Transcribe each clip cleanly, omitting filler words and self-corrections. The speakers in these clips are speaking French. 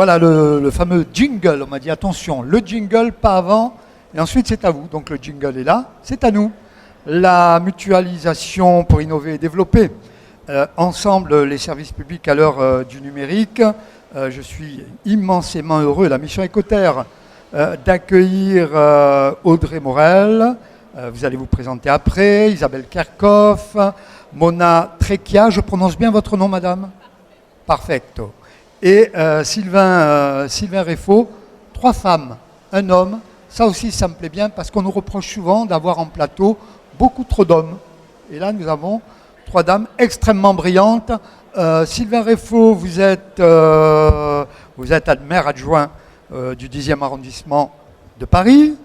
Voilà le fameux jingle. On m'a dit attention, le jingle pas avant et ensuite c'est à vous. Donc le jingle est là, c'est à nous. La mutualisation pour innover et développer ensemble les services publics à l'heure du numérique. Je suis immensément heureux, la mission Écoterre, d'accueillir Audrey Morel. Vous allez vous présenter après, Isabelle Kerkhoff, Mona Trecchia. Je prononce bien votre nom, madame? Perfecto. Et Sylvain Réfaud, 3 femmes, un homme. Ça aussi, ça me plaît bien parce qu'on nous reproche souvent d'avoir en plateau beaucoup trop d'hommes. Et là, nous avons 3 dames extrêmement brillantes. Sylvain Réfaud, vous êtes maire adjoint du 10e arrondissement de Paris.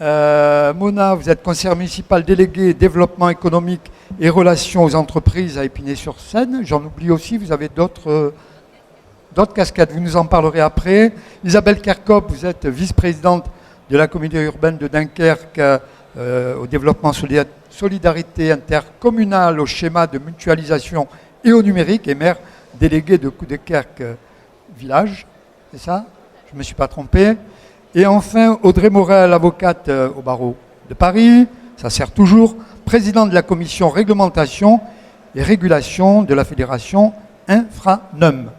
Mona, vous êtes conseillère municipale déléguée développement économique et relations aux entreprises à Épinay-sur-Seine. J'en oublie aussi, vous avez d'autres casquettes, vous nous en parlerez après. Isabelle Kerkhoff, vous êtes vice-présidente de la communauté urbaine de Dunkerque au développement solidarité intercommunale, au schéma de mutualisation et au numérique, et maire déléguée de Coudekerque village, c'est ça? Je ne me suis pas trompé. Et enfin, Audrey Morel, avocate au barreau de Paris, ça sert toujours, présidente de la commission réglementation et régulation de la fédération Infranum.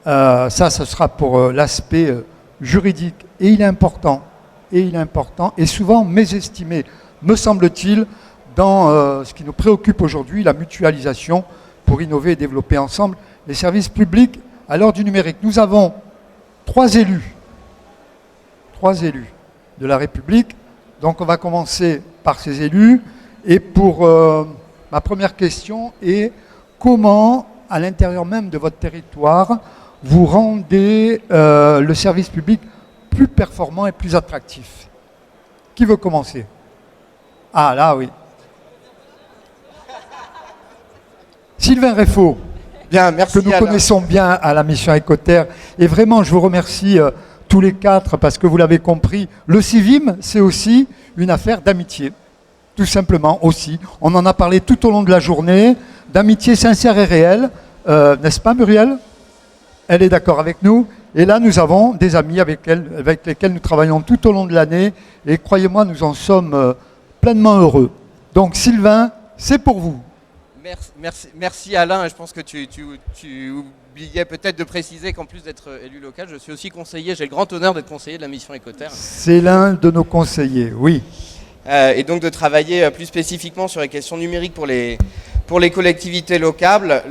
Ça, ce sera pour l'aspect juridique. Et il est important, et souvent mésestimé, me semble-t-il, dans ce qui nous préoccupe aujourd'hui, la mutualisation pour innover et développer ensemble les services publics à l'heure du numérique. Nous avons 3 élus de la République. Donc on va commencer par ces élus. Et pour ma première question est comment, à l'intérieur même de votre territoire, vous rendez le service public plus performant et plus attractif? Qui veut commencer? Ah là, oui. Sylvain Réfaud, bien, merci, que nous Alain. Connaissons bien à la mission Écoterre. Et vraiment, je vous remercie tous les 4 parce que vous l'avez compris, le CIVIM, c'est aussi une affaire d'amitié. Tout simplement aussi. On en a parlé tout au long de la journée, d'amitié sincère et réelle. N'est-ce pas, Muriel? Elle est d'accord avec nous. Et là, nous avons des amis avec lesquels nous travaillons tout au long de l'année. Et croyez-moi, nous en sommes pleinement heureux. Donc, Sylvain, c'est pour vous. Merci Alain. Je pense que tu oubliais peut-être de préciser qu'en plus d'être élu local, je suis aussi conseiller. J'ai le grand honneur d'être conseiller de la mission Écoterre. C'est l'un de nos conseillers, oui. Et donc de travailler plus spécifiquement sur les questions numériques pour les collectivités locales.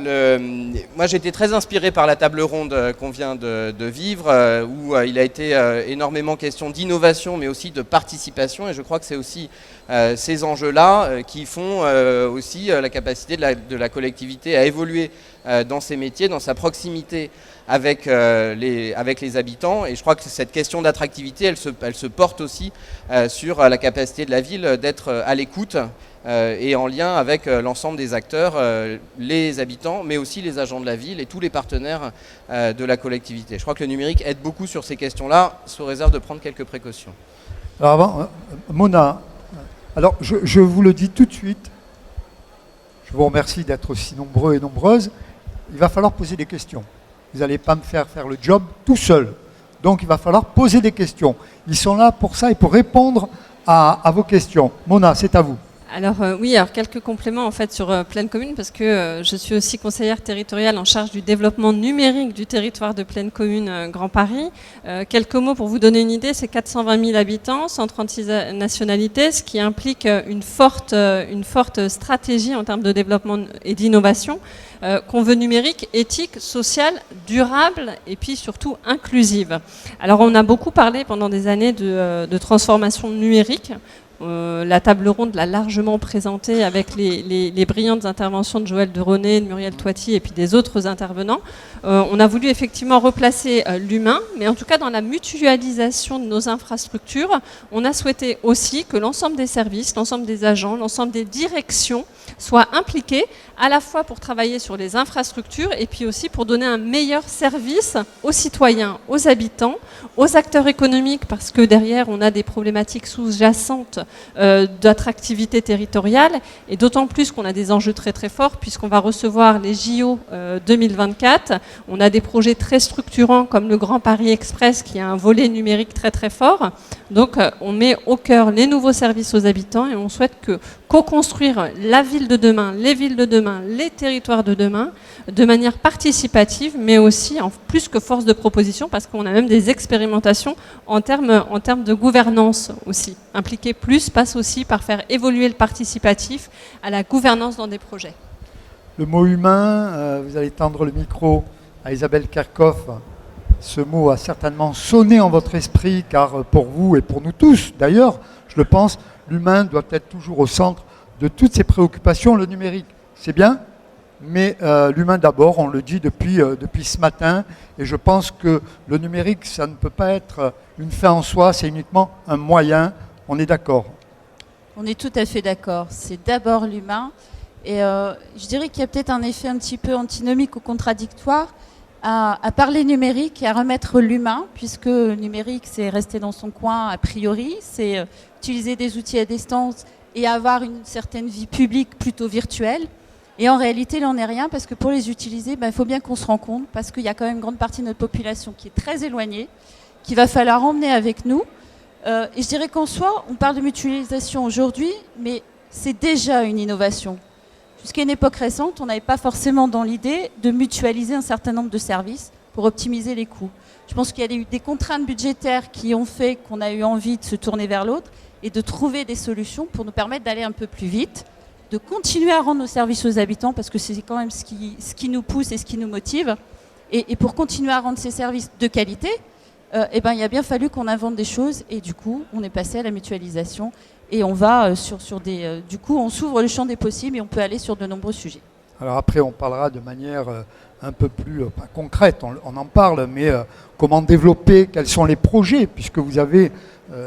Moi, j'ai été très inspiré par la table ronde qu'on vient de vivre, où il a été énormément question d'innovation, mais aussi de participation. Et je crois que c'est aussi ces enjeux-là qui font aussi la capacité de la collectivité à évoluer dans ses métiers, dans sa proximité avec les habitants. Et je crois que cette question d'attractivité, elle se porte aussi sur la capacité de la ville d'être à l'écoute et en lien avec l'ensemble des acteurs, les habitants, mais aussi les agents de la ville et tous les partenaires de la collectivité. Je crois que le numérique aide beaucoup sur ces questions-là, sous réserve de prendre quelques précautions. Alors avant, Mona, alors je vous le dis tout de suite, je vous remercie d'être aussi nombreux et nombreuses, il va falloir poser des questions. Vous n'allez pas me faire le job tout seul. Donc il va falloir poser des questions. Ils sont là pour ça et pour répondre à vos questions. Mona, c'est à vous. Alors oui, alors quelques compléments en fait sur Plaine Commune parce que je suis aussi conseillère territoriale en charge du développement numérique du territoire de Plaine Commune Grand Paris. Quelques mots pour vous donner une idée, c'est 420 000 habitants, 136 nationalités, ce qui implique une forte stratégie en termes de développement et d'innovation qu'on veut numérique, éthique, sociale, durable et puis surtout inclusive. Alors on a beaucoup parlé pendant des années de transformation numérique. La table ronde l'a largement présentée avec les brillantes interventions de Joël de René, de Muriel Toiti et puis des autres intervenants. On a voulu effectivement replacer l'humain, mais en tout cas dans la mutualisation de nos infrastructures, on a souhaité aussi que l'ensemble des services, l'ensemble des agents, l'ensemble des directions soient impliqués à la fois pour travailler sur les infrastructures et puis aussi pour donner un meilleur service aux citoyens, aux habitants, aux acteurs économiques, parce que derrière on a des problématiques sous-jacentes d'attractivité territoriale, et d'autant plus qu'on a des enjeux très très forts puisqu'on va recevoir les JO 2024. On a des projets très structurants comme le Grand Paris Express qui a un volet numérique très très fort. Donc on met au cœur les nouveaux services aux habitants et on souhaite co-construire la ville de demain, les villes de demain, les territoires de demain de manière participative, mais aussi en plus que force de proposition, parce qu'on a même des expérimentations en termes de gouvernance aussi. Impliquer plus passe aussi par faire évoluer le participatif à la gouvernance dans des projets. Le mot humain, vous allez tendre le micro à Isabelle Kerkhoff. Ce mot a certainement sonné en votre esprit, car pour vous et pour nous tous, d'ailleurs, je le pense, l'humain doit être toujours au centre de toutes ces préoccupations. Le numérique, c'est bien, mais l'humain d'abord, on le dit depuis ce matin, et je pense que le numérique, ça ne peut pas être une fin en soi, c'est uniquement un moyen. On est d'accord? On est tout à fait d'accord. C'est d'abord l'humain. Et je dirais qu'il y a peut-être un effet un petit peu antinomique ou contradictoire à parler numérique et à remettre l'humain, puisque le numérique, c'est rester dans son coin a priori, c'est utiliser des outils à distance et avoir une certaine vie publique plutôt virtuelle. Et en réalité, il n'en est rien, parce que pour les utiliser, il faut bien qu'on se rende compte, parce qu'il y a quand même une grande partie de notre population qui est très éloignée, qu'il va falloir emmener avec nous. Et je dirais qu'en soi, on parle de mutualisation aujourd'hui, mais c'est déjà une innovation. Jusqu'à une époque récente, on n'avait pas forcément dans l'idée de mutualiser un certain nombre de services pour optimiser les coûts. Je pense qu'il y a eu des contraintes budgétaires qui ont fait qu'on a eu envie de se tourner vers l'autre et de trouver des solutions pour nous permettre d'aller un peu plus vite, de continuer à rendre nos services aux habitants, parce que c'est quand même ce qui nous pousse et ce qui nous motive. Et pour continuer à rendre ces services de qualité, il a bien fallu qu'on invente des choses, et du coup, on est passé à la mutualisation. Et on va du coup, on s'ouvre le champ des possibles et on peut aller sur de nombreux sujets. Alors après, on parlera de manière un peu plus concrète, on en parle, mais comment développer, quels sont les projets, puisque vous avez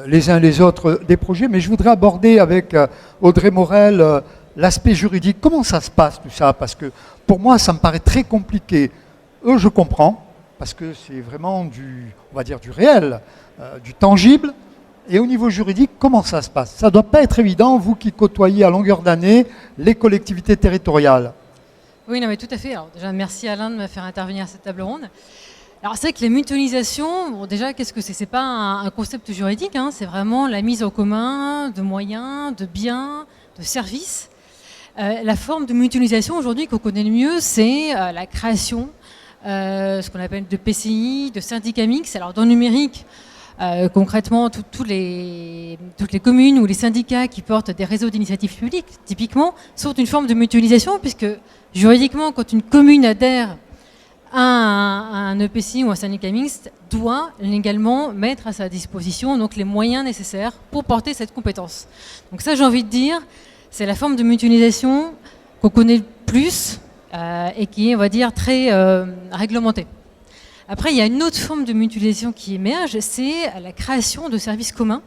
les uns les autres des projets. Mais je voudrais aborder avec Audrey Morel l'aspect juridique. Comment ça se passe tout ça? Parce que pour moi, ça me paraît très compliqué. Je comprends, parce que c'est vraiment on va dire du réel, du tangible. Et au niveau juridique, comment ça se passe? Ça ne doit pas être évident, vous qui côtoyez à longueur d'année les collectivités territoriales. Oui, non, mais tout à fait. Alors déjà, merci Alain de me faire intervenir à cette table ronde. Alors c'est vrai que les mutualisations, bon, déjà, qu'est-ce que c'est? C'est pas un concept juridique, hein, c'est vraiment la mise en commun de moyens, de biens, de services. La forme de mutualisation aujourd'hui qu'on connaît le mieux, c'est la création, ce qu'on appelle de PCI, de syndicats mixtes. Alors dans le numérique, concrètement, toutes les communes ou les syndicats qui portent des réseaux d'initiatives publiques, typiquement, sont une forme de mutualisation, puisque juridiquement, quand une commune adhère à un EPCI ou un syndicat mixte, doit légalement mettre à sa disposition donc, les moyens nécessaires pour porter cette compétence. Donc ça, j'ai envie de dire, c'est la forme de mutualisation qu'on connaît le plus et qui est, on va dire, très réglementée. Après, il y a une autre forme de mutualisation qui émerge, c'est la création de services communs.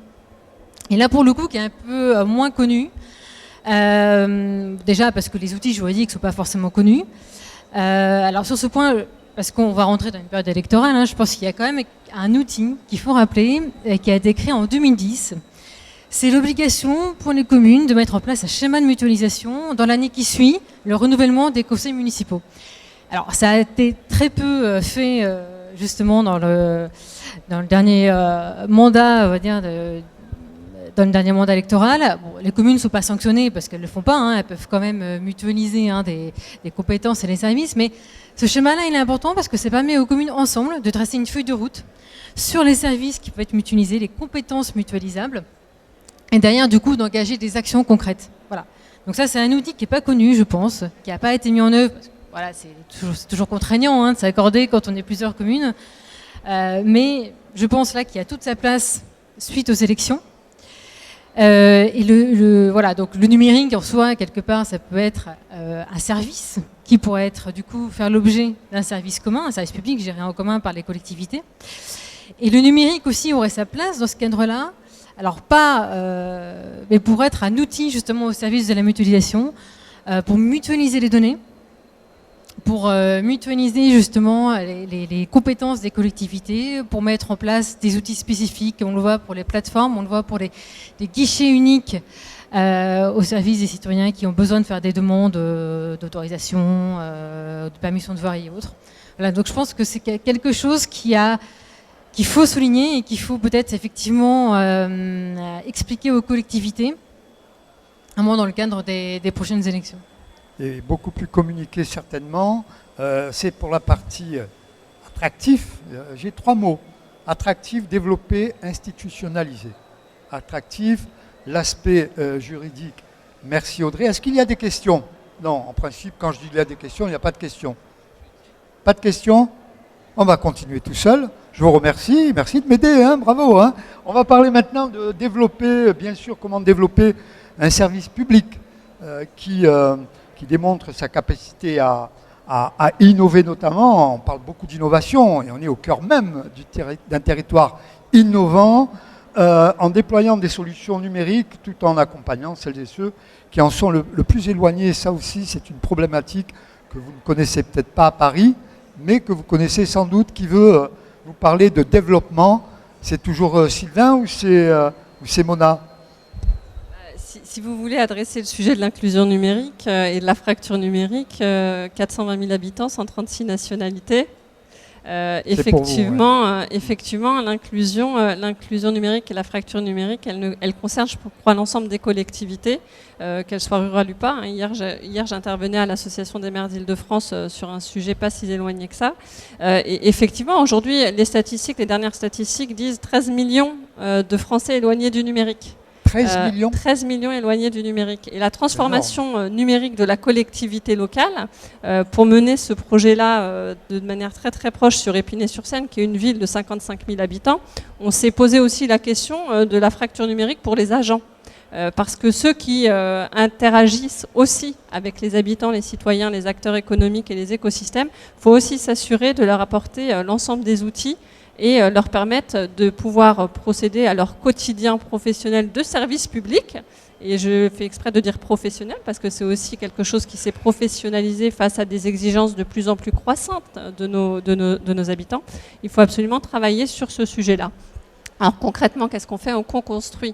Et là, pour le coup, qui est un peu moins connu, déjà parce que les outils juridiques ne sont pas forcément connus. Alors sur ce point, parce qu'on va rentrer dans une période électorale, hein, je pense qu'il y a quand même un outil qu'il faut rappeler, qui a été créé en 2010. C'est l'obligation pour les communes de mettre en place un schéma de mutualisation dans l'année qui suit le renouvellement des conseils municipaux. Alors, ça a été très peu fait justement dans le dernier mandat, on va dire, dans le dernier mandat électoral. Bon, les communes ne sont pas sanctionnées parce qu'elles ne le font pas, hein, elles peuvent quand même mutualiser des compétences et les services, mais ce schéma-là, il est important parce que ça permet aux communes ensemble de dresser une feuille de route sur les services qui peuvent être mutualisés, les compétences mutualisables, et derrière, du coup, d'engager des actions concrètes. Voilà. Donc ça, c'est un outil qui n'est pas connu, je pense, qui n'a pas été mis en œuvre. Voilà, c'est toujours contraignant de s'accorder quand on est plusieurs communes. Mais je pense là qu'il y a toute sa place suite aux élections. Voilà, donc le numérique en soi, quelque part, ça peut être un service qui pourrait être, du coup, faire l'objet d'un service commun, un service public géré en commun par les collectivités. Et le numérique aussi aurait sa place dans ce cadre-là. Alors mais pour être un outil justement au service de la mutualisation, pour mutualiser les données, pour mutualiser justement les compétences des collectivités, pour mettre en place des outils spécifiques. On le voit pour les plateformes, on le voit pour les guichets uniques au service des citoyens qui ont besoin de faire des demandes d'autorisation, de permission de voirie et autres. Voilà, donc je pense que c'est quelque chose qu'il faut souligner et qu'il faut peut-être effectivement expliquer aux collectivités, à un moment dans le cadre des prochaines élections. Et beaucoup plus communiqué certainement. C'est pour la partie attractif. J'ai 3 mots. Attractif, développé, institutionnalisé. Attractif, l'aspect juridique. Merci Audrey. Est-ce qu'il y a des questions? Non, en principe, quand je dis qu'il y a des questions, il n'y a pas de questions. Pas de questions? On va continuer tout seul. Je vous remercie. Merci de m'aider, hein, bravo. Hein. On va parler maintenant de développer, bien sûr, comment développer un service public qui démontre sa capacité à innover notamment. On parle beaucoup d'innovation et on est au cœur même d'un territoire innovant en déployant des solutions numériques tout en accompagnant celles et ceux qui en sont le plus éloignés. Et ça aussi, c'est une problématique que vous ne connaissez peut-être pas à Paris, mais que vous connaissez sans doute, qui veut vous parler de développement. C'est toujours Sylvain ou c'est Mona? Si vous voulez adresser le sujet de l'inclusion numérique et de la fracture numérique, 420 000 habitants, 136 nationalités. Effectivement, l'inclusion numérique et la fracture numérique, elle concerne, je crois, l'ensemble des collectivités, qu'elles soient rurales ou pas. Hier, j'intervenais à l'Association des maires d'Île-de-France sur un sujet pas si éloigné que ça. Et effectivement, aujourd'hui, les dernières statistiques disent 13 millions de Français éloignés du numérique. 13 millions éloignés du numérique. Et la transformation numérique de la collectivité locale, pour mener ce projet-là de manière très très proche sur Épinay-sur-Seine, qui est une ville de 55 000 habitants, on s'est posé aussi la question de la fracture numérique pour les agents. Parce que ceux qui interagissent aussi avec les habitants, les citoyens, les acteurs économiques et les écosystèmes, il faut aussi s'assurer de leur apporter l'ensemble des outils et leur permettre de pouvoir procéder à leur quotidien professionnel de service public. Et je fais exprès de dire professionnel parce que c'est aussi quelque chose qui s'est professionnalisé face à des exigences de plus en plus croissantes de nos habitants. Il faut absolument travailler sur ce sujet-là. Alors concrètement, qu'est-ce qu'on fait? On co-construit.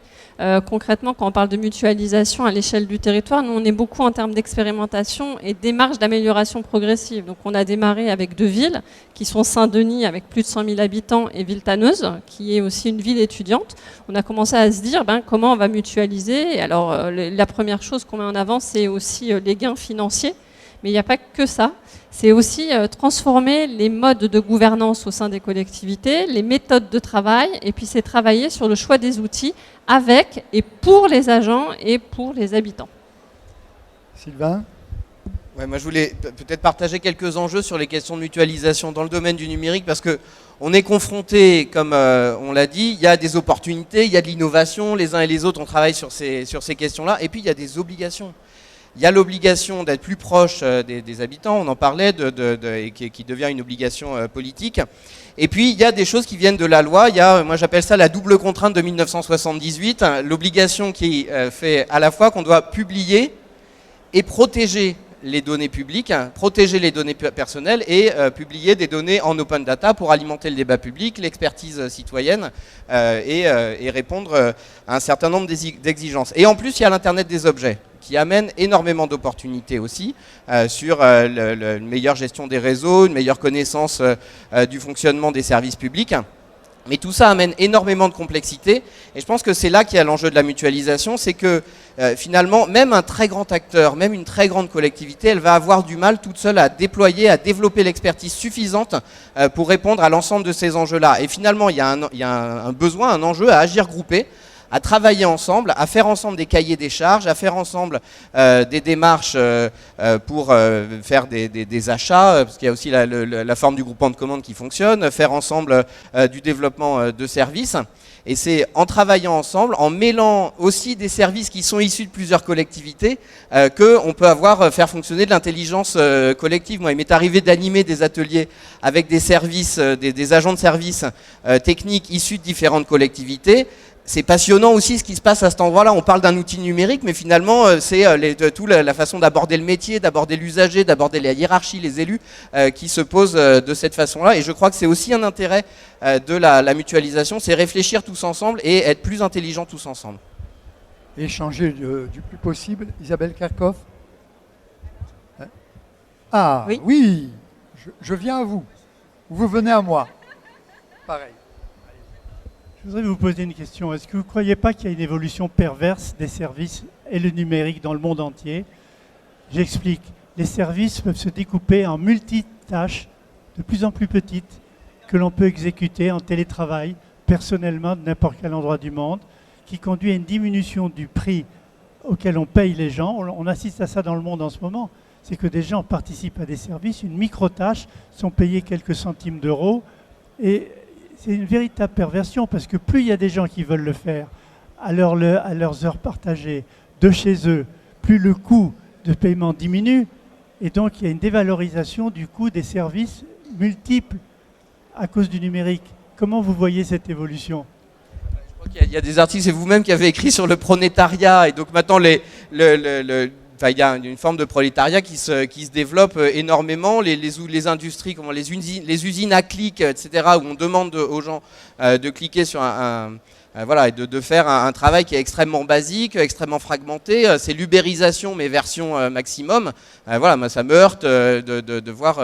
Concrètement, quand on parle de mutualisation à l'échelle du territoire, nous on est beaucoup en termes d'expérimentation et démarche d'amélioration progressive. Donc on a démarré avec 2 villes qui sont Saint-Denis avec plus de 100 000 habitants et Villetaneuse qui est aussi une ville étudiante. On a commencé à se dire comment on va mutualiser. Et alors la première chose qu'on met en avant, c'est aussi les gains financiers. Mais il n'y a pas que ça. C'est aussi transformer les modes de gouvernance au sein des collectivités, les méthodes de travail, et puis c'est travailler sur le choix des outils avec et pour les agents et pour les habitants. Sylvain? Ouais, moi je voulais peut-être partager quelques enjeux sur les questions de mutualisation dans le domaine du numérique, parce qu'on est confronté, comme on l'a dit, il y a des opportunités, il y a de l'innovation, les uns et les autres on travaille sur ces questions-là, et puis il y a des obligations. Il y a l'obligation d'être plus proche des habitants, on en parlait, qui devient une obligation politique. Et puis, il y a des choses qui viennent de la loi. Il y a, moi j'appelle ça la double contrainte de 1978, l'obligation qui fait à la fois qu'on doit publier et protéger les données publiques, protéger les données personnelles et publier des données en open data pour alimenter le débat public, l'expertise citoyenne et répondre à un certain nombre d'exigences. Et en plus, il y a l'Internet des objets qui amène énormément d'opportunités aussi sur une meilleure gestion des réseaux, une meilleure connaissance du fonctionnement des services publics. Mais tout ça amène énormément de complexité et je pense que c'est là qu'il y a l'enjeu de la mutualisation, c'est que finalement même un très grand acteur, même une très grande collectivité, elle va avoir du mal toute seule à déployer, à développer l'expertise suffisante pour répondre à l'ensemble de ces enjeux-là. Et finalement il y a un besoin, un enjeu à agir groupé, à travailler ensemble, à faire ensemble des cahiers des charges, à faire ensemble des démarches pour faire des achats, parce qu'il y a aussi la forme du groupement de commandes qui fonctionne, faire ensemble du développement de services. Et c'est en travaillant ensemble, en mêlant aussi des services qui sont issus de plusieurs collectivités, qu'on peut faire fonctionner de l'intelligence collective. Moi, il m'est arrivé d'animer des ateliers avec des services, des agents de services techniques issus de différentes collectivités. c'est passionnant aussi ce qui se passe à cet endroit-là. On parle d'un outil numérique, mais finalement, c'est la façon d'aborder le métier, d'aborder l'usager, d'aborder la hiérarchie, les élus, qui se posent de cette façon-là. Et je crois que c'est aussi un intérêt de la mutualisation, c'est réfléchir tous ensemble et être plus intelligents tous ensemble. Échanger du plus possible. Isabelle Kerkhoff. Ah, oui, je viens à vous. Vous venez à moi. Pareil. Je voudrais vous poser une question. Est-ce que vous ne croyez pas qu'il y a une évolution perverse des services et le numérique dans le monde entier? J'explique. Les services peuvent se découper en multitâches de plus en plus petites que l'on peut exécuter en télétravail, personnellement, de n'importe quel endroit du monde, qui conduit à une diminution du prix auquel on paye les gens. On assiste à ça dans le monde en ce moment. C'est que des gens participent à des services, une micro-tâche, sont payés quelques centimes d'euros. Et c'est une véritable perversion parce que plus il y a des gens qui veulent le faire à leurs heures partagées de chez eux, plus le coût de paiement diminue. Et donc il y a une dévalorisation du coût des services multiples à cause du numérique. Comment vous voyez cette évolution ? Je crois qu'il y a des articles, c'est vous-même qui avez écrit sur le pronétariat. Et donc maintenant, il y a une forme de prolétariat qui se développe énormément. Les industries, les usines à clics, etc., où on demande aux gens de cliquer sur et de faire un travail qui est extrêmement basique, extrêmement fragmenté. C'est l'ubérisation, mais version maximum. Moi, ça me heurte de voir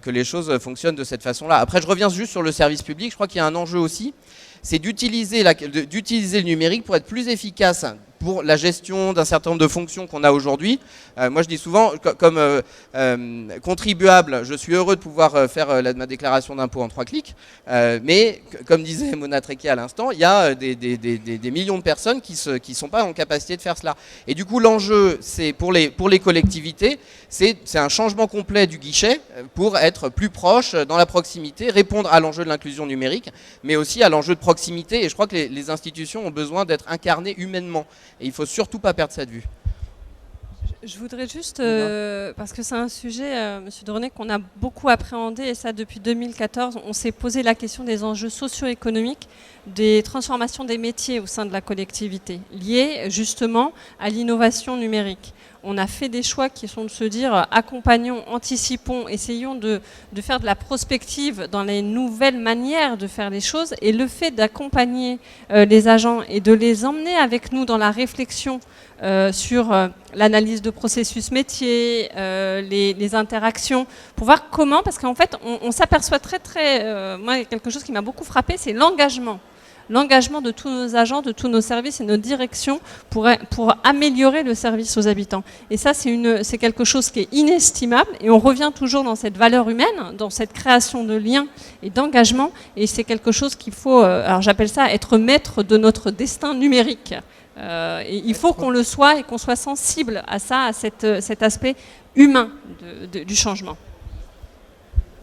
que les choses fonctionnent de cette façon-là. Après, je reviens juste sur le service public. Je crois qu'il y a un enjeu aussi. C'est d'utiliser le numérique pour être plus efficace pour la gestion d'un certain nombre de fonctions qu'on a aujourd'hui. Moi, je dis souvent, comme contribuable, je suis heureux de pouvoir faire ma déclaration d'impôt en 3 clics, mais comme disait Mona Tréquier à l'instant, il y a des millions de personnes qui sont pas en capacité de faire cela. Et du coup, l'enjeu, c'est pour les collectivités, c'est un changement complet du guichet pour être plus proche dans la proximité, répondre à l'enjeu de l'inclusion numérique, mais aussi à l'enjeu de proximité. Et je crois que les institutions ont besoin d'être incarnées humainement. Et il ne faut surtout pas perdre ça de vue. Je voudrais juste, parce que c'est un sujet, Monsieur Dronet, qu'on a beaucoup appréhendé, et ça depuis 2014, on s'est posé la question des enjeux socio-économiques, des transformations des métiers au sein de la collectivité, liées justement à l'innovation numérique. On a fait des choix qui sont de se dire accompagnons, anticipons, essayons de faire de la prospective dans les nouvelles manières de faire les choses, et le fait d'accompagner les agents et de les emmener avec nous dans la réflexion sur l'analyse de processus métiers, les interactions, pour voir comment, parce qu'en fait on s'aperçoit moi il y a quelque chose qui m'a beaucoup frappé, c'est l'engagement de tous nos agents, de tous nos services et nos directions pour améliorer le service aux habitants. Et ça, c'est quelque chose qui est inestimable. Et on revient toujours dans cette valeur humaine, dans cette création de liens et d'engagement. Et c'est quelque chose qu'il faut, alors j'appelle ça être maître de notre destin numérique. Et il faut qu'on le soit et qu'on soit sensible à ça, à cet aspect humain du changement.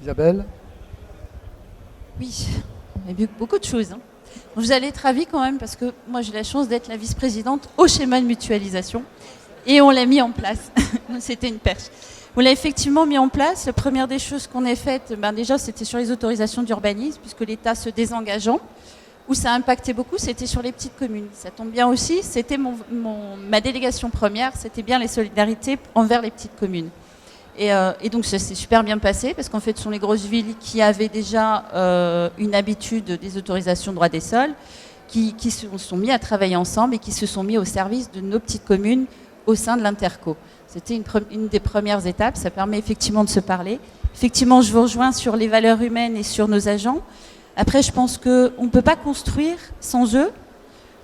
Isabelle ? Oui, il y a eu beaucoup de choses. Vous allez être ravis quand même parce que moi j'ai la chance d'être la vice-présidente au schéma de mutualisation et on l'a mis en place. C'était une perche. On l'a effectivement mis en place. La première des choses qu'on a faites, déjà c'était sur les autorisations d'urbanisme puisque l'État se désengageant. Où ça a impacté beaucoup, c'était sur les petites communes. Ça tombe bien aussi, c'était ma délégation première, c'était bien les solidarités envers les petites communes. Et donc ça s'est super bien passé parce qu'en fait ce sont les grosses villes qui avaient déjà une habitude des autorisations de droit des sols, qui se sont mis à travailler ensemble et qui se sont mis au service de nos petites communes au sein de l'Interco. C'était une des premières étapes, ça permet effectivement de se parler. Effectivement, je vous rejoins sur les valeurs humaines et sur nos agents. Après, je pense qu'on ne peut pas construire sans eux,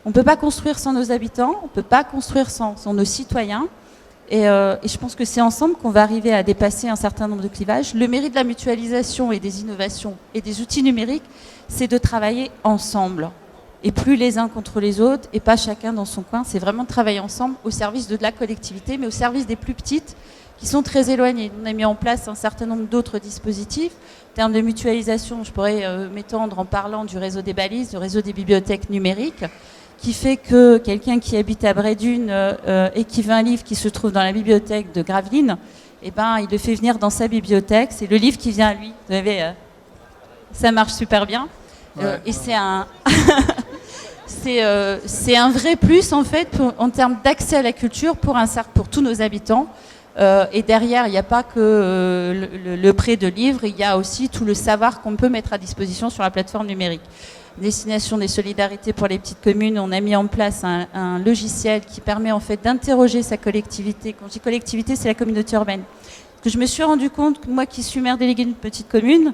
on ne peut pas construire sans nos habitants, on ne peut pas construire sans nos citoyens. Et je pense que c'est ensemble qu'on va arriver à dépasser un certain nombre de clivages. Le mérite de la mutualisation et des innovations et des outils numériques, c'est de travailler ensemble. Et plus les uns contre les autres, et pas chacun dans son coin. C'est vraiment de travailler ensemble au service de la collectivité, mais au service des plus petites qui sont très éloignées. On a mis en place un certain nombre d'autres dispositifs. En termes de mutualisation, je pourrais m'étendre en parlant du réseau des balises, du réseau des bibliothèques numériques, qui fait que quelqu'un qui habite à Brédune et qui veut un livre qui se trouve dans la bibliothèque de Gravelines, il le fait venir dans sa bibliothèque, c'est le livre qui vient à lui. Vous savez, ça marche super bien. Et c'est c'est un vrai plus en fait en termes d'accès à la culture pour tous nos habitants. Et derrière, il n'y a pas que le prêt de livres, il y a aussi tout le savoir qu'on peut mettre à disposition sur la plateforme numérique. Destination des solidarités pour les petites communes, on a mis en place un logiciel qui permet en fait d'interroger sa collectivité. Quand je dis collectivité, c'est la communauté urbaine. Parce que je me suis rendu compte que moi qui suis maire déléguée d'une petite commune,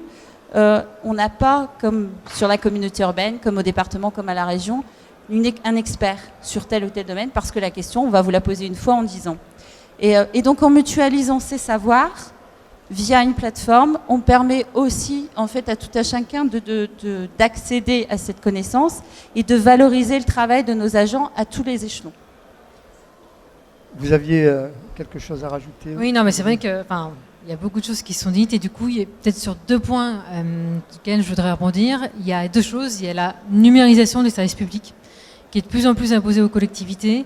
on n'a pas, comme sur la communauté urbaine, comme au département, comme à la région, un expert sur tel ou tel domaine, parce que la question, on va vous la poser une fois en 10 ans. Et donc en mutualisant ces savoirs, via une plateforme, on permet aussi en fait à tout à chacun d'accéder à cette connaissance et de valoriser le travail de nos agents à tous les échelons. Vous aviez quelque chose à rajouter? Oui, non, mais c'est vrai que, enfin, il y a beaucoup de choses qui sont dites et du coup, il y a peut-être sur 2 points auxquels je voudrais rebondir. Il y a 2 choses. Il y a la numérisation des services publics qui est de plus en plus imposée aux collectivités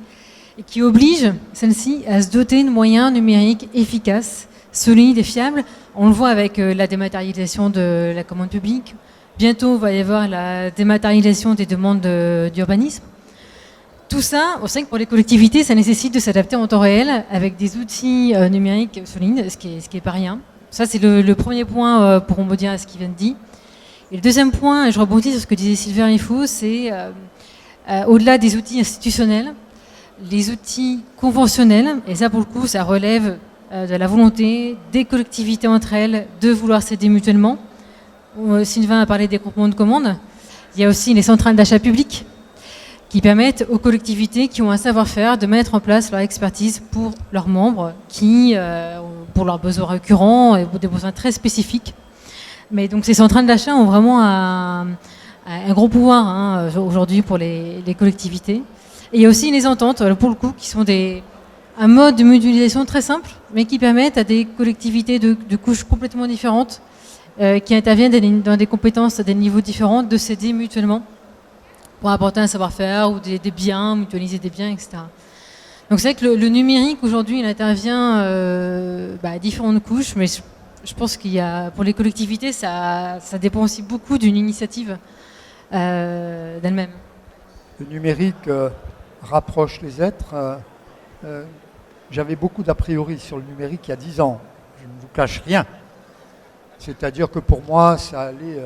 et qui oblige celles-ci à se doter de moyens numériques efficaces, solides et fiables. On le voit avec la dématérialisation de la commande publique. Bientôt, il va y avoir la dématérialisation des demandes d'urbanisme. Tout ça, on sait que pour les collectivités, ça nécessite de s'adapter en temps réel avec des outils numériques solides, ce qui est pas rien. Ça, c'est le premier point pour rebondir à ce qui vient de dire. Et le deuxième point, et je rebondis sur ce que disait Sylvain Riffaut, c'est au-delà des outils institutionnels, les outils conventionnels, et ça pour le coup, ça relève de la volonté des collectivités entre elles de vouloir s'aider mutuellement. Sylvain a parlé des groupements de commandes. Il y a aussi les centrales d'achat public qui permettent aux collectivités qui ont un savoir-faire de mettre en place leur expertise pour leurs membres qui, pour leurs besoins récurrents et pour des besoins très spécifiques. Mais donc ces centrales d'achat ont vraiment un gros pouvoir aujourd'hui pour les collectivités. Et il y a aussi les ententes, pour le coup, qui sont un mode de mutualisation très simple, mais qui permettent à des collectivités de couches complètement différentes, qui interviennent dans des compétences à des niveaux différents, de s'aider mutuellement pour apporter un savoir-faire ou des biens, mutualiser des biens, etc. Donc c'est vrai que le numérique, aujourd'hui, il intervient à différentes couches, mais je pense qu'il y a, pour les collectivités, ça dépend aussi beaucoup d'une initiative d'elle-même. Le numérique rapproche les êtres. J'avais beaucoup d'a priori sur le numérique il y a 10 ans. Je ne vous cache rien. C'est-à-dire que pour moi, ça allait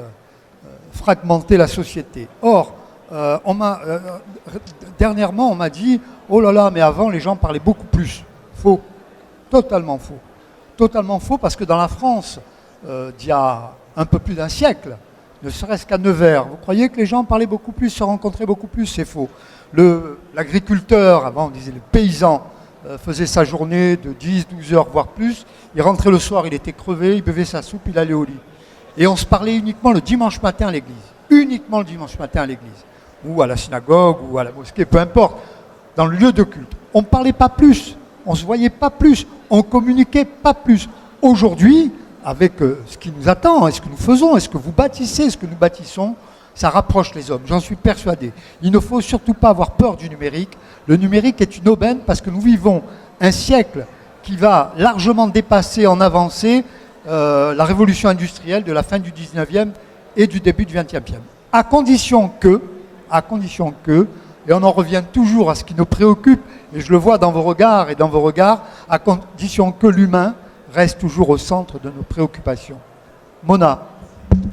fragmenter la société. Or, dernièrement, on m'a dit « Oh là là, mais avant, les gens parlaient beaucoup plus. » Faux. Totalement faux. Totalement faux parce que dans la France, d'il y a un peu plus d'un siècle, ne serait-ce qu'à Nevers, vous croyez que les gens parlaient beaucoup plus, se rencontraient beaucoup plus? C'est faux. L'agriculteur, avant on disait le paysan, faisait sa journée de 10-12 heures, voire plus. Il rentrait le soir, il était crevé, il buvait sa soupe, il allait au lit. Et on se parlait uniquement le dimanche matin à l'église. Uniquement le dimanche matin à l'église. Ou à la synagogue, ou à la mosquée, peu importe. Dans le lieu de culte. On ne parlait pas plus. On ne se voyait pas plus. On ne communiquait pas plus. Aujourd'hui, avec ce qui nous attend, est-ce que nous faisons, est-ce que vous bâtissez, est-ce que nous bâtissons, ça rapproche les hommes, j'en suis persuadé. Il ne faut surtout pas avoir peur du numérique. Le numérique est une aubaine parce que nous vivons un siècle qui va largement dépasser en avancée la révolution industrielle de la fin du 19e et du début du 20e siècle. À condition que, et on en revient toujours à ce qui nous préoccupe, et je le vois dans vos regards et dans vos regards, à condition que l'humain reste toujours au centre de nos préoccupations. Mona.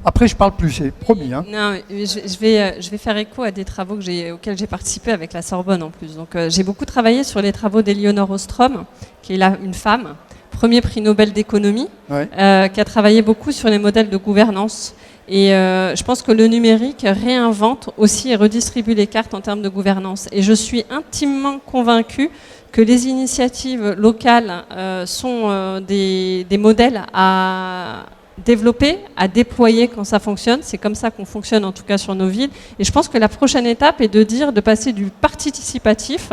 Après, je parle plus, c'est promis. Hein. Non, je vais faire écho à des travaux auxquels j'ai participé avec la Sorbonne en plus. Donc, j'ai beaucoup travaillé sur les travaux d'Elinor Ostrom, qui est une femme, premier prix Nobel d'économie, Ouais. qui a travaillé beaucoup sur les modèles de gouvernance. Et je pense que le numérique réinvente aussi et redistribue les cartes en termes de gouvernance. Et je suis intimement convaincue que les initiatives locales sont des modèles à développer, à déployer quand ça fonctionne. C'est comme ça qu'on fonctionne en tout cas sur nos villes. Et je pense que la prochaine étape est de passer du participatif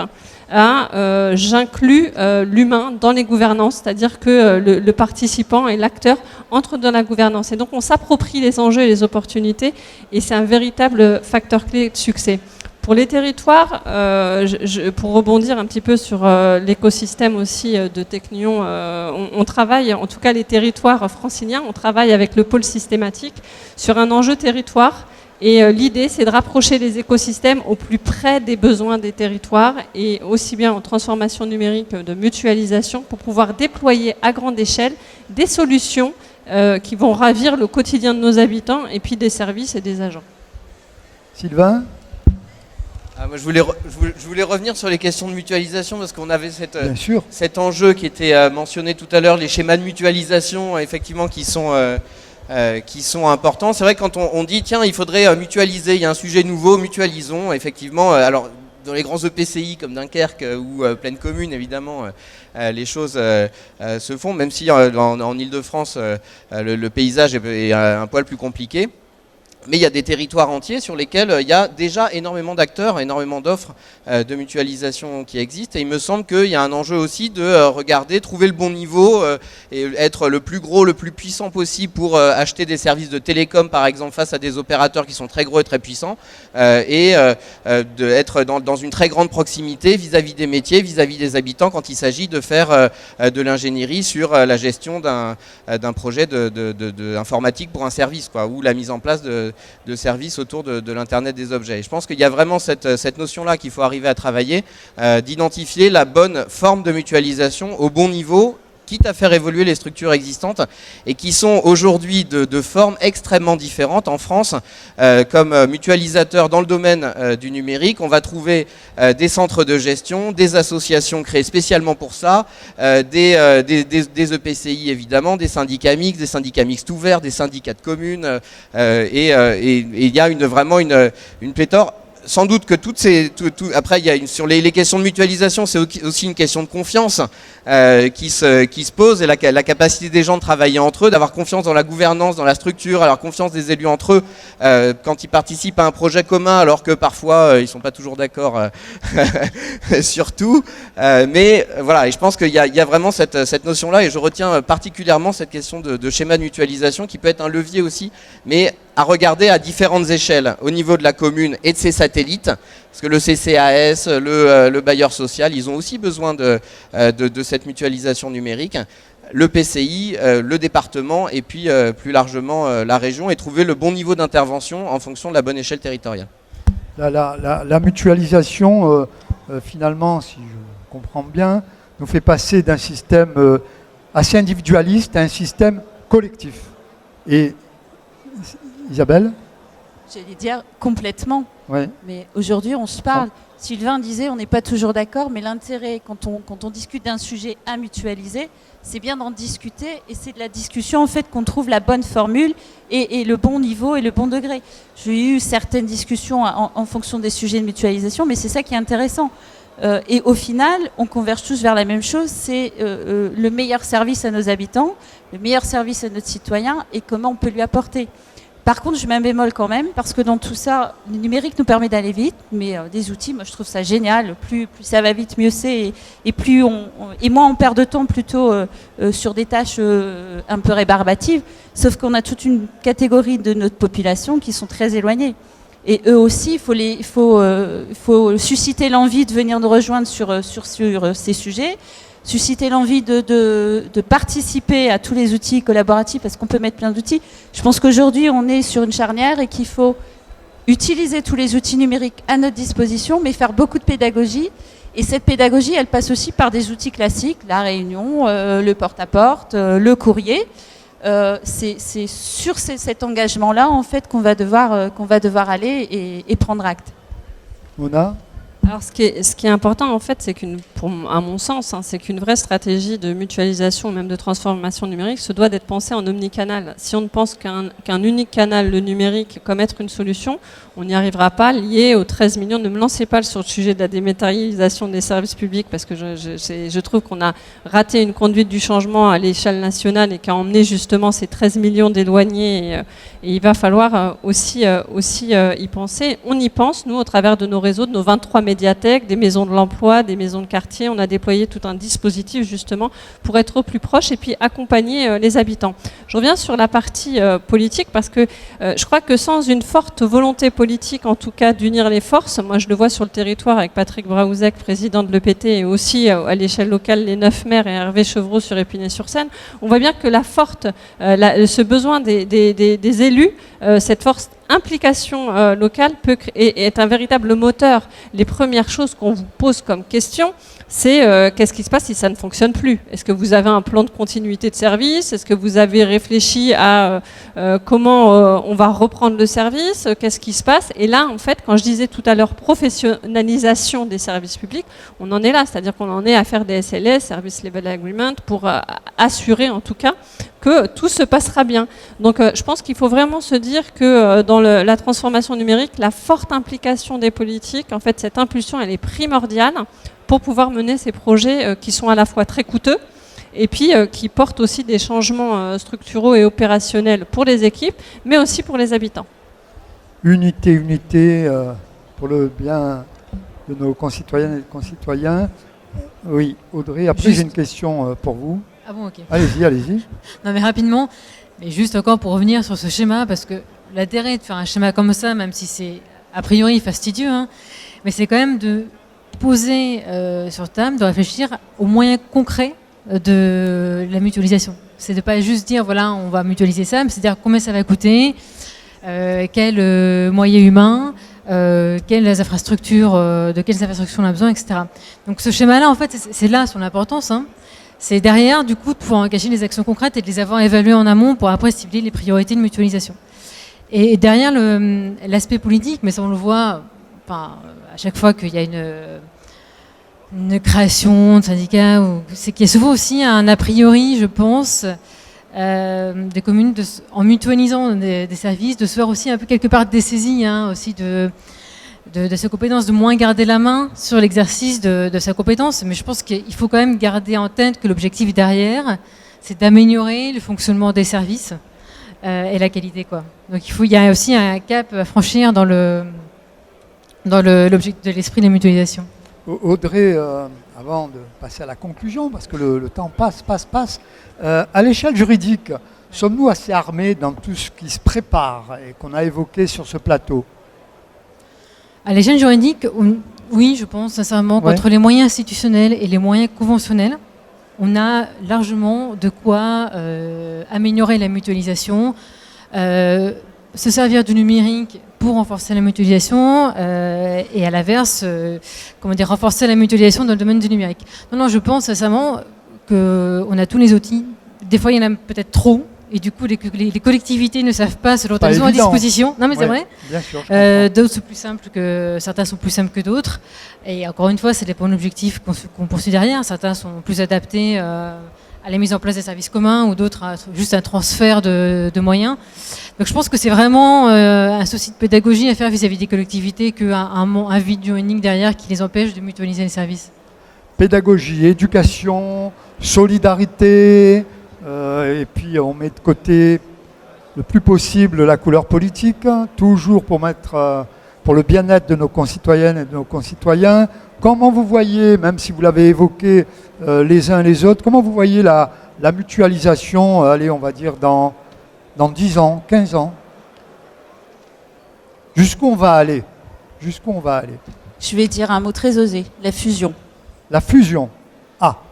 à j'inclus l'humain dans les gouvernances, c'est-à-dire que le participant et l'acteur entrent dans la gouvernance. Et donc on s'approprie les enjeux et les opportunités et c'est un véritable facteur clé de succès. Pour les territoires, pour rebondir un petit peu sur l'écosystème aussi de Technion, on travaille, en tout cas les territoires franciliens, on travaille avec le pôle systématique sur un enjeu territoire Et l'idée, c'est de rapprocher les écosystèmes au plus près des besoins des territoires et aussi bien en transformation numérique que de mutualisation pour pouvoir déployer à grande échelle des solutions qui vont ravir le quotidien de nos habitants et puis des services et des agents. Sylvain ? Moi, je voulais revenir sur les questions de mutualisation parce qu'on avait Bien sûr. cet enjeu qui était mentionné tout à l'heure, les schémas de mutualisation, effectivement, qui sont importants. C'est vrai que quand on dit, tiens, il faudrait mutualiser, il y a un sujet nouveau, mutualisons, effectivement. Alors, dans les grands EPCI comme Dunkerque ou Pleine Commune, évidemment, les choses se font, même si en Ile-de-France, le paysage est un poil plus compliqué. Mais il y a des territoires entiers sur lesquels il y a déjà énormément d'acteurs, énormément d'offres de mutualisation qui existent. Et il me semble qu'il y a un enjeu aussi de regarder, trouver le bon niveau et être le plus gros, le plus puissant possible pour acheter des services de télécom, par exemple, face à des opérateurs qui sont très gros et très puissants. Et d'être dans une très grande proximité vis-à-vis des métiers, vis-à-vis des habitants, quand il s'agit de faire de l'ingénierie sur la gestion d'un projet informatique pour un service, quoi, ou la mise en place de services autour de l'Internet des objets. Et je pense qu'il y a vraiment cette notion-là qu'il faut arriver à travailler, d'identifier la bonne forme de mutualisation au bon niveau, quitte à faire évoluer les structures existantes et qui sont aujourd'hui de formes extrêmement différentes. En France, comme mutualisateur dans le domaine du numérique, on va trouver des centres de gestion, des associations créées spécialement pour ça, des EPCI évidemment, des syndicats mixtes ouverts, des syndicats de communes, et il y a vraiment une pléthore. Sans doute que après, il y a sur les questions de mutualisation, c'est aussi une question de confiance qui se pose, et la capacité des gens de travailler entre eux, d'avoir confiance dans la gouvernance, dans la structure, avoir confiance des élus entre eux quand ils participent à un projet commun, alors que parfois ils sont pas toujours d'accord sur tout. Mais voilà, et je pense qu'il y a vraiment cette notion-là, et je retiens particulièrement cette question de schéma de mutualisation qui peut être un levier aussi, mais à regarder à différentes échelles, au niveau de la commune et de ses satellites, parce que le CCAS, le bailleur social, ils ont aussi besoin de cette mutualisation numérique, le PCI, le département et puis plus largement la région, et trouver le bon niveau d'intervention en fonction de la bonne échelle territoriale. La mutualisation, finalement, si je comprends bien, nous fait passer d'un système assez individualiste à un système collectif. Et Isabelle ? J'allais dire complètement. Ouais. Mais aujourd'hui, on se parle. Sylvain disait, on n'est pas toujours d'accord, mais l'intérêt, quand on discute d'un sujet à mutualiser, c'est bien d'en discuter, et c'est de la discussion en fait qu'on trouve la bonne formule et le bon niveau et le bon degré. J'ai eu certaines discussions en fonction des sujets de mutualisation, mais c'est ça qui est intéressant. Et au final, on converge tous vers la même chose, c'est le meilleur service à nos habitants, le meilleur service à notre citoyen, et comment on peut lui apporter. Par contre, je mets un bémol quand même, parce que dans tout ça, le numérique nous permet d'aller vite, mais des outils, moi je trouve ça génial. Plus ça va vite, mieux c'est, et moins on perd de temps plutôt sur des tâches un peu rébarbatives. Sauf qu'on a toute une catégorie de notre population qui sont très éloignés. Et eux aussi, il faut susciter l'envie de venir nous rejoindre sur ces sujets. Susciter l'envie de participer à tous les outils collaboratifs, parce qu'on peut mettre plein d'outils. Je pense qu'aujourd'hui, on est sur une charnière et qu'il faut utiliser tous les outils numériques à notre disposition, mais faire beaucoup de pédagogie. Et cette pédagogie, elle passe aussi par des outils classiques, la réunion, le porte-à-porte, le courrier. C'est sur cet engagement-là, en fait, qu'on va devoir aller et prendre acte. Mona ? Alors, ce qui est important, en fait, c'est à mon sens, c'est qu'une vraie stratégie de mutualisation, même de transformation numérique, se doit d'être pensée en omnicanal. Si on ne pense qu'un unique canal, le numérique, comme être une solution, on n'y arrivera pas. Lié aux 13 millions, ne me lancez pas sur le sujet de la dématérialisation des services publics, parce que je trouve qu'on a raté une conduite du changement à l'échelle nationale et qui a emmené justement ces 13 millions d'éloignés. Et il va falloir aussi y penser. On y pense, nous, au travers de nos réseaux, de nos 23 médiathèques, des maisons de l'emploi, des maisons de quartier. On a déployé tout un dispositif justement pour être au plus proche et puis accompagner les habitants. Je reviens sur la partie politique, parce que je crois que sans une forte volonté politique, en tout cas d'unir les forces, moi je le vois sur le territoire avec Patrick Braouzek, président de l'EPT, et aussi à l'échelle locale les 9 maires et Hervé Chevreau sur Épinay-sur-Seine, on voit bien que ce besoin des élus, cette force implication locale est un véritable moteur. Les premières choses qu'on vous pose comme question, c'est qu'est-ce qui se passe si ça ne fonctionne plus? Est-ce que vous avez un plan de continuité de service? Est-ce que vous avez réfléchi à comment on va reprendre le service? Qu'est-ce qui se passe? Et là, en fait, quand je disais tout à l'heure professionnalisation des services publics, on en est là, c'est-à-dire qu'on en est à faire des SLS, Service Level Agreement, pour assurer en tout cas que tout se passera bien. Donc je pense qu'il faut vraiment se dire que dans la transformation numérique, la forte implication des politiques, en fait cette impulsion, elle est primordiale pour pouvoir mener ces projets qui sont à la fois très coûteux et puis qui portent aussi des changements structuraux et opérationnels pour les équipes, mais aussi pour les habitants. Unité, pour le bien de nos concitoyennes et concitoyens. Oui, Audrey, après Juste- j'ai une question pour vous. Ah bon, ok. Allez-y. Non mais rapidement, mais juste encore pour revenir sur ce schéma, parce que l'intérêt de faire un schéma comme ça, même si c'est a priori fastidieux, hein, mais c'est quand même de poser sur table, de réfléchir aux moyens concrets de la mutualisation. C'est de pas juste dire voilà on va mutualiser ça, mais c'est dire combien ça va coûter, quels moyens humains, quelles infrastructures, de quelles infrastructures on a besoin, etc. Donc ce schéma-là, en fait, c'est là son importance. Hein. C'est derrière, du coup, de pouvoir engager les actions concrètes et de les avoir évaluées en amont pour après cibler les priorités de mutualisation. Et derrière l'aspect politique, mais ça on le voit à chaque fois qu'il y a une création de syndicats, c'est qu'il y a souvent aussi un a priori, je pense, des communes, en mutualisant des services, de se faire aussi un peu quelque part dessaisie aussi de sa compétence, de moins garder la main sur l'exercice de sa compétence. Mais je pense qu'il faut quand même garder en tête que l'objectif derrière, c'est d'améliorer le fonctionnement des services et la qualité, quoi. Donc il y a aussi un cap à franchir dans l'objectif de l'esprit de la mutualisation. Audrey, avant de passer à la conclusion, parce que le temps passe, à l'échelle juridique, sommes-nous assez armés dans tout ce qui se prépare et qu'on a évoqué sur ce plateau? À l'échelle juridique, oui, je pense sincèrement qu'entre les moyens institutionnels et les moyens conventionnels, on a largement de quoi améliorer la mutualisation, se servir du numérique pour renforcer la mutualisation et à l'inverse, renforcer la mutualisation dans le domaine du numérique. Non, je pense sincèrement qu'on a tous les outils. Des fois, il y en a peut-être trop. Et du coup, les collectivités ne savent pas ce dont elles ont à disposition. Non, mais c'est vrai. Bien sûr, d'autres sont plus simples certains sont plus simples que d'autres. Et encore une fois, ça dépend de l'objectif qu'on poursuit derrière. Certains sont plus adaptés à la mise en place des services communs ou d'autres à juste un transfert de moyens. Donc je pense que c'est vraiment un souci de pédagogie à faire vis-à-vis des collectivités qu'un vide juridique derrière qui les empêche de mutualiser les services. Pédagogie, éducation, solidarité. Et puis on met de côté le plus possible la couleur politique, toujours pour le bien-être de nos concitoyennes et de nos concitoyens. Comment vous voyez, même si vous l'avez évoqué les uns les autres, comment vous voyez la mutualisation, allez, on va dire dans 10 ans, 15 ans? Jusqu'où on va aller? Je vais dire un mot très osé, la fusion. La fusion.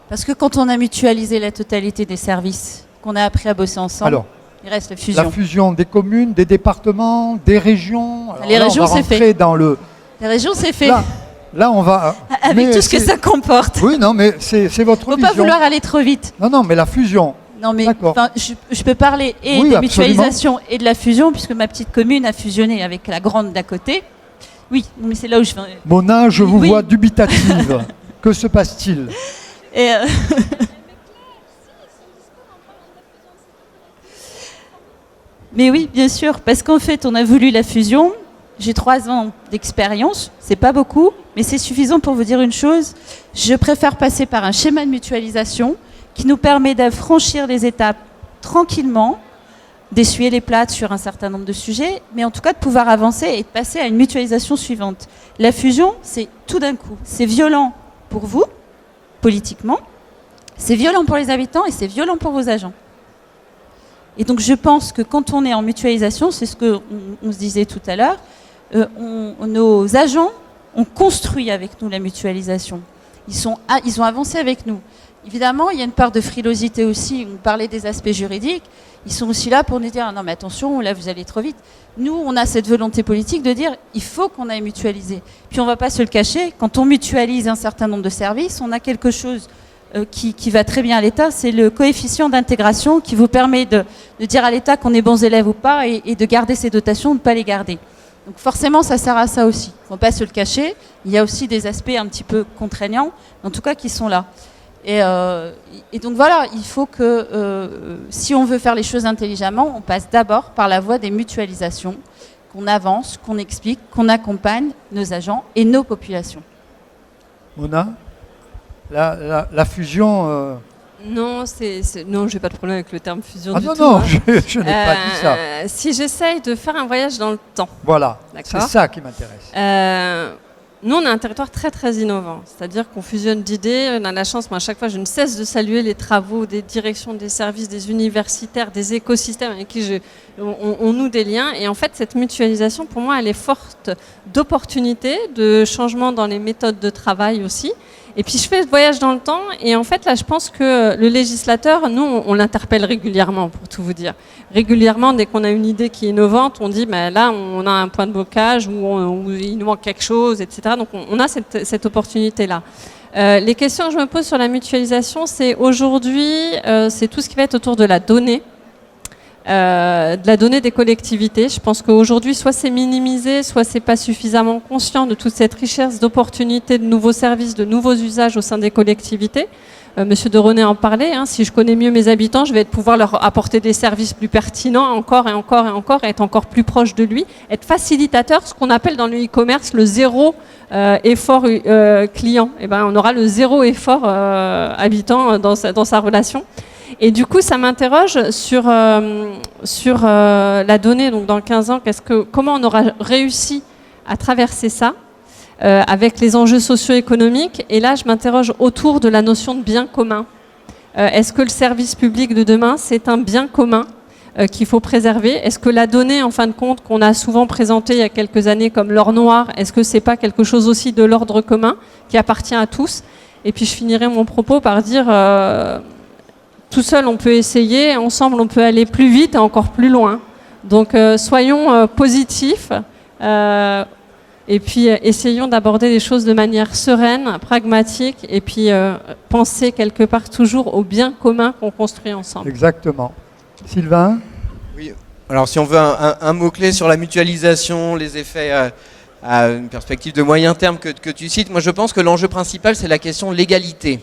Parce que quand on a mutualisé la totalité des services, qu'on a appris à bosser ensemble, il reste la fusion. La fusion des communes, des départements, des régions. Les régions, c'est fait. Les régions, c'est fait. Là, on va... Avec tout ce que ça comporte. Oui, non, mais c'est votre vision. Il ne faut pas vouloir aller trop vite. Non, mais la fusion. Non, mais je peux parler des mutualisations et de la fusion, puisque ma petite commune a fusionné avec la grande d'à côté. Oui, mais c'est là où je fais... Mona, je vous vois dubitative. Que se passe-t-il? Mais oui, bien sûr, parce qu'en fait, on a voulu la fusion. J'ai 3 ans d'expérience, c'est pas beaucoup, mais c'est suffisant pour vous dire une chose. Je préfère passer par un schéma de mutualisation qui nous permet d'affranchir les étapes tranquillement, d'essuyer les plates sur un certain nombre de sujets, mais en tout cas de pouvoir avancer et de passer à une mutualisation suivante. La fusion, c'est tout d'un coup. C'est violent pour vous, politiquement, c'est violent pour les habitants et c'est violent pour vos agents. Et donc je pense que quand on est en mutualisation, c'est ce qu'on se disait tout à l'heure, nos agents ont construit avec nous la mutualisation. Ils ont avancé avec nous. Évidemment, il y a une part de frilosité aussi. On parlait des aspects juridiques. Ils sont aussi là pour nous dire non mais attention, là vous allez trop vite. Nous, on a cette volonté politique de dire il faut qu'on aille mutualiser. Puis on ne va pas se le cacher, quand on mutualise un certain nombre de services, on a quelque chose qui va très bien à l'État, c'est le coefficient d'intégration qui vous permet de dire à l'État qu'on est bons élèves ou pas et de garder ses dotations, de ne pas les garder. Donc forcément, ça sert à ça aussi. Il ne faut pas se le cacher. Il y a aussi des aspects un petit peu contraignants, en tout cas qui sont là. Et donc voilà, il faut que si on veut faire les choses intelligemment, on passe d'abord par la voie des mutualisations, qu'on avance, qu'on explique, qu'on accompagne nos agents et nos populations. Mona, la fusion... Non, non, j'ai pas de problème avec le terme fusion du non, tout. non, hein. je n'ai pas dit ça. Si j'essaye de faire un voyage dans le temps, Voilà, c'est d'accord. ça qui m'intéresse. Nous, on a un territoire très, très innovant. C'est-à-dire qu'on fusionne d'idées. On a la chance, moi, à chaque fois, je ne cesse de saluer les travaux des directions, des services, des universitaires, des écosystèmes avec qui on noue des liens. Et en fait, cette mutualisation, pour moi, elle est forte d'opportunités, de changements dans les méthodes de travail aussi. Et puis, je fais ce voyage dans le temps. Et en fait, là, je pense que le législateur, nous, on l'interpelle régulièrement, pour tout vous dire. Régulièrement, dès qu'on a une idée qui est innovante, on dit, ben là, on a un point de blocage où il nous manque quelque chose, etc. Donc, on a cette opportunité-là. Les questions que je me pose sur la mutualisation, c'est aujourd'hui, c'est tout ce qui va être autour de la donnée. De la donnée des collectivités. Je pense qu'aujourd'hui, soit c'est minimisé, soit c'est pas suffisamment conscient de toute cette richesse d'opportunités, de nouveaux services, de nouveaux usages au sein des collectivités. Monsieur de René en parlait, hein, si je connais mieux mes habitants, je vais pouvoir leur apporter des services plus pertinents encore et encore et encore, et être encore plus proche de lui, être facilitateur, ce qu'on appelle dans le e-commerce le zéro effort client. Et ben, on aura le zéro effort habitant dans sa relation. Et du coup, ça m'interroge sur la donnée. Donc, dans 15 ans, comment on aura réussi à traverser ça avec les enjeux socio-économiques. Et là, je m'interroge autour de la notion de bien commun. Est-ce que le service public de demain, c'est un bien commun qu'il faut préserver? Est-ce que la donnée, en fin de compte, qu'on a souvent présentée il y a quelques années comme l'or noir, est-ce que c'est pas quelque chose aussi de l'ordre commun qui appartient à tous? Et puis, je finirai mon propos par dire... tout seul, on peut essayer, ensemble, on peut aller plus vite et encore plus loin. Donc, soyons positifs et puis essayons d'aborder les choses de manière sereine, pragmatique et puis penser quelque part toujours au bien commun qu'on construit ensemble. Exactement. Sylvain? Oui. Alors, si on veut un mot-clé sur la mutualisation, les effets à une perspective de moyen terme que tu cites, moi, je pense que l'enjeu principal, c'est la question de l'égalité.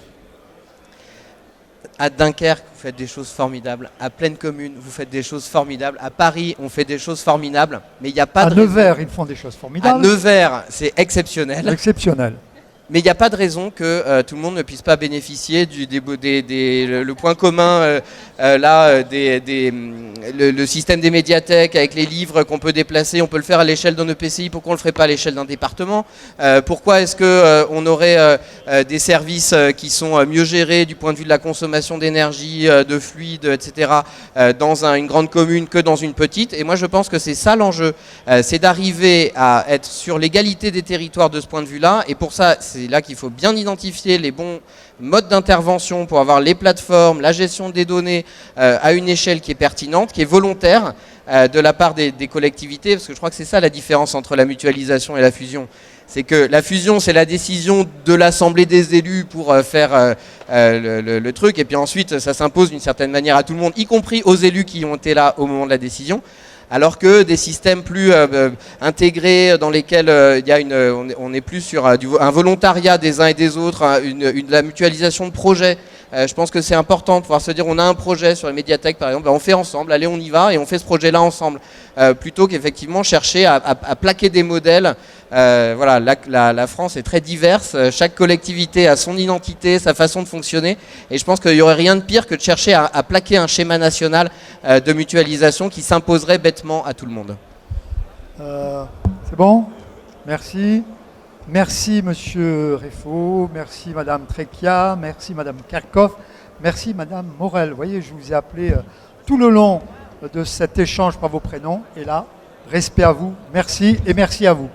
À Dunkerque, vous faites des choses formidables. À Plaine Commune, vous faites des choses formidables. À Paris, on fait des choses formidables. Mais il n'y a pas à de Nevers, ils font des choses À formidables. Nevers, c'est exceptionnel. Exceptionnel. Mais il n'y a pas de raison que tout le monde ne puisse pas bénéficier le point commun, le système des médiathèques avec les livres qu'on peut déplacer. On peut le faire à l'échelle d'un EPCI, pourquoi on ne le ferait pas à l'échelle d'un département? Pourquoi est-ce qu'on aurait des services qui sont mieux gérés du point de vue de la consommation d'énergie, de fluide, etc., dans une grande commune que dans une petite? Et moi, je pense que c'est ça l'enjeu. C'est d'arriver à être sur l'égalité des territoires de ce point de vue-là. Et pour ça, c'est là qu'il faut bien identifier les bons modes d'intervention pour avoir les plateformes, la gestion des données à une échelle qui est pertinente, qui est volontaire de la part des collectivités, parce que je crois que c'est ça la différence entre la mutualisation et la fusion. C'est que la fusion, c'est la décision de l'Assemblée des élus pour faire le truc, et puis ensuite, ça s'impose d'une certaine manière à tout le monde, y compris aux élus qui ont été là au moment de la décision. Alors que des systèmes plus intégrés dans lesquels on est plus sur un volontariat des uns et des autres, la mutualisation de projets. Je pense que c'est important de pouvoir se dire on a un projet sur les médiathèques par exemple, on fait ensemble, allez on y va et on fait ce projet-là ensemble, plutôt qu'effectivement chercher à plaquer des modèles. Voilà, la France est très diverse, chaque collectivité a son identité, sa façon de fonctionner, et je pense qu'il n'y aurait rien de pire que de chercher à plaquer un schéma national de mutualisation qui s'imposerait bêtement à tout le monde. C'est bon? Merci. Merci Monsieur Réfaud, merci Madame Trecchia, merci Madame Kerkhoff, merci Madame Morel. Vous voyez, je vous ai appelé tout le long de cet échange par vos prénoms, et là, respect à vous, merci et merci à vous.